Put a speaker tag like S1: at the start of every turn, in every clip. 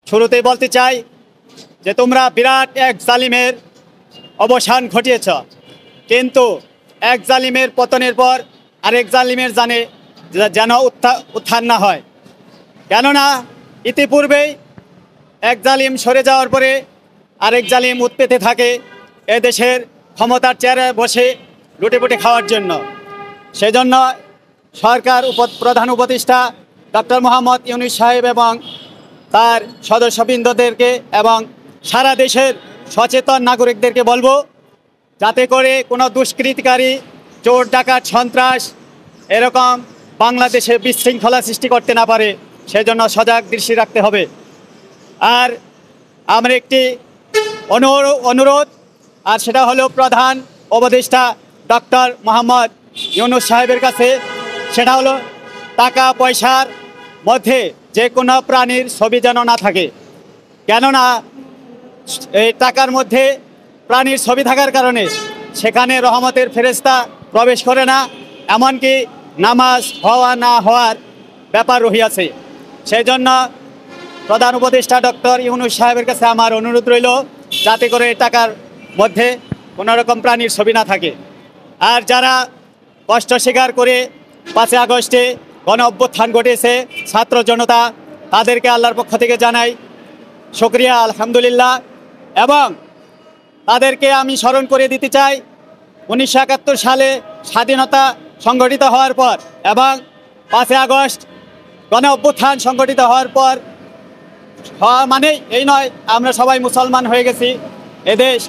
S1: শুরুতেই বলতে চাই যে তোমরা বিরাট এক জালিমের অবসান ঘটিয়েছ, কিন্তু এক জালিমের পতনের পর আরেক জালিমের যেন উত্থান না হয়। কেননা ইতিপূর্বেই এক জালিম সরে যাওয়ার পরে আরেক জালিম উৎপেতে থাকে এ দেশের ক্ষমতার চেয়ারে বসে লুটেপুটে খাওয়ার জন্য। সেজন্য সরকার প্রধান উপদেষ্টা ডক্টর মোহাম্মদ ইউনূস সাহেব এবং তার সদস্যবৃন্দদেরকে এবং সারা দেশের সচেতন নাগরিকদেরকে বলবো, যাতে করে কোনো দুষ্কৃতিকারী, চোর, ডাকাত, সন্ত্রাস এরকম বাংলাদেশে বিশৃঙ্খলা সৃষ্টি করতে না পারে, সেজন্য সজাগ দৃষ্টি রাখতে হবে। আর আমার একটি অনুরোধ, আর সেটা হলো প্রধান উপদেষ্টা ডক্টর মোহাম্মদ ইউনূস সাহেবের কাছে, সেটা হলো টাকা পয়সার মধ্যে যে কোনো প্রাণীর ছবি যেন না থাকে। কেননা এই টাকার মধ্যে প্রাণীর ছবি থাকার কারণে সেখানে রহমতের ফেরেশতা প্রবেশ করে না, এমনকি নামাজ হওয়া না হওয়ার ব্যাপার রহিয়াছে। সেই জন্য প্রধান উপদেষ্টা ডক্টর ইউনূস সাহেবের কাছে আমার অনুরোধ রইল, যাতে করে টাকার মধ্যে কোনো রকম প্রাণীর ছবি না থাকে। আর যারা কষ্ট স্বীকার করে 5 আগস্টে গণ অভ্যুত্থান ঘটিয়েছে ছাত্র জনতা, তাদেরকে আল্লাহর পক্ষ থেকে জানাই শুকরিয়া, আলহামদুলিল্লাহ। এবং তাদেরকে আমি স্মরণ করে দিতে চাই, 1971 সালে স্বাধীনতা সংগঠিত হওয়ার পর এবং 5 আগস্ট গণ অভ্যুত্থান সংগঠিত হওয়ার পর হওয়া মানেই এই নয় আমরা সবাই মুসলমান হয়ে গেছি, এদেশ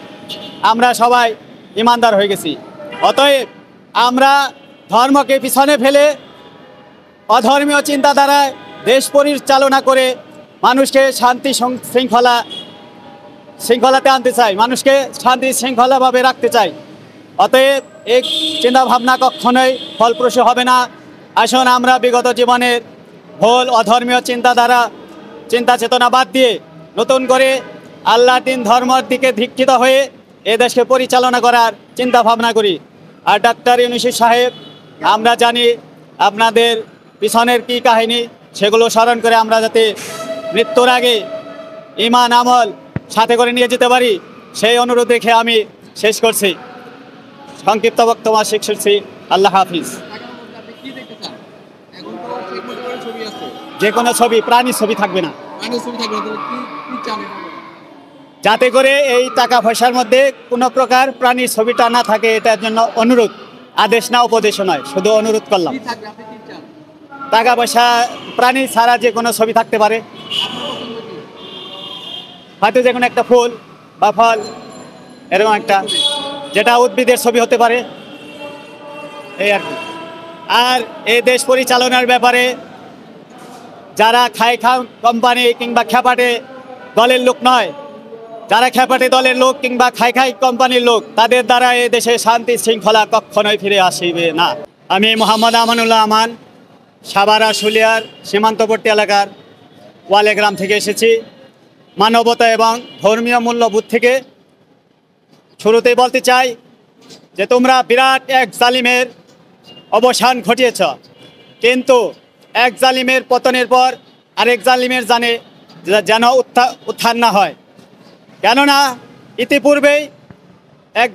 S1: আমরা সবাই ইমানদার হয়ে গেছি। অতএব আমরা ধর্মকে পিছনে ফেলে অধর্মীয় চিন্তাধারায় দেশ পরিচালনা করে মানুষকে শান্তি শৃঙ্খলাতে আনতে চাই, মানুষকে শান্তি শৃঙ্খলাভাবে রাখতে চাই। অতএব এই চিন্তাভাবনা কখনোই ফলপ্রসূ হবে না। আসুন আমরা বিগত জীবনের ভুল অধর্মীয় চিন্তা চেতনা বাদ দিয়ে নতুন করে আল্লাহ দিন ধর্মের দিকে ধিক্ষিত হয়ে এ দেশকে পরিচালনা করার চিন্তা ভাবনা করি। আর ডক্টর ইউনূস সাহেব, আমরা জানি আপনাদের পিছনের কি কাহিনী, সেগুলো স্মরণ করে আমরা যাতে মৃত্যুর আগে ঈমান আমল সাথে করে নিয়ে যেতে পারি, সেই অনুরোধ রেখে আমি শেষ করছি। সংক্ষিপ্ত বক্তব্য শেষ করছি। আল্লাহ হাফিজ। যে কোনো ছবি, প্রাণীর ছবি থাকবে না, যাতে করে এই টাকা পয়সার মধ্যে কোনো প্রকার প্রাণীর ছবিটা না থাকে। এটার জন্য অনুরোধ, আদেশ না, উপদেশ নয়, শুধু অনুরোধ করলাম। টাকা পয়সা, প্রাণী ছাড়া যে কোনো ছবি থাকতে পারে, হয়তো যে কোনো একটা ফুল বা ফল, এরকম একটা, যেটা উদ্ভিদের ছবি হতে পারে, এই আর কি। আর এই দেশ পরিচালনার ব্যাপারে যারা খাই কোম্পানি কিংবা খ্যাপাটে দলের লোক নয়, যারা খ্যাপাটে দলের লোক কিংবা খাই কোম্পানির লোক, তাদের দ্বারা এই দেশে শান্তি শৃঙ্খলা কখনোই ফিরে আসবে না। আমি মোহাম্মদ আমানুল্লাহ আমান, সাভার আশুলিয়ার সীমান্তবর্তী এলাকার ওয়ালে গ্রাম থেকে এসেছি। মানবতা এবং ধর্মীয় মূল্যবোধ থেকে শুরুতেই বলতে চাই যে তোমরা বিরাট এক জালিমের অবসান ঘটিয়েছ, কিন্তু এক জালিমের পতনের পর আরেক জালিমের যেন উত্থান না হয়। কেননা ইতিপূর্বেই এক